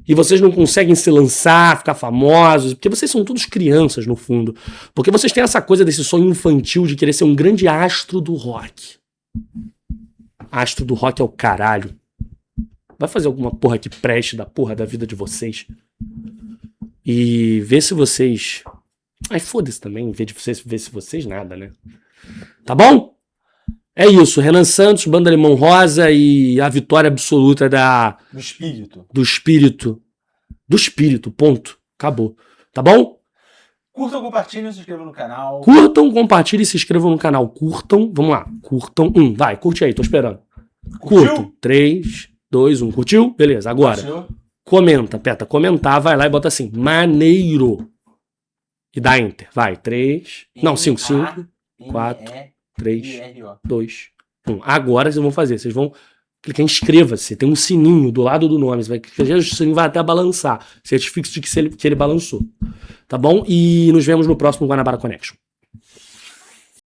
E vocês não conseguem se lançar, ficar famosos, porque vocês são todos crianças, no fundo. Porque vocês têm essa coisa desse sonho infantil de querer ser um grande astro do rock. Astro do rock é o caralho. Vai fazer alguma porra que preste da porra da vida de vocês. E ver se vocês... Ai, foda-se também, ver se vocês nada, né? Tá bom? É isso, Renan Santos, Banda Limão Rosa e a vitória absoluta do espírito. Do espírito, ponto. Acabou. Tá bom? Curtam, compartilhem, se inscrevam no canal. Curtam, compartilhem e se inscrevam no canal. Curtam, vamos lá. Curtam. Vai, curte aí, tô esperando. Curtiu? Curtam. 3, 2, 1. Curtiu? Beleza, agora. Curtiu? Comenta, aperta comentar, vai lá e bota assim, maneiro. E dá enter. Vai, 3. Não, 5, 5, 4. 3, 2, 1. Agora vocês vão fazer. Vocês vão clicar em inscreva-se. Tem um sininho do lado do nome. Você vai clicar, o sininho vai até balançar. Certifique-se de que ele balançou. Tá bom? E nos vemos no próximo Guanabara Connection.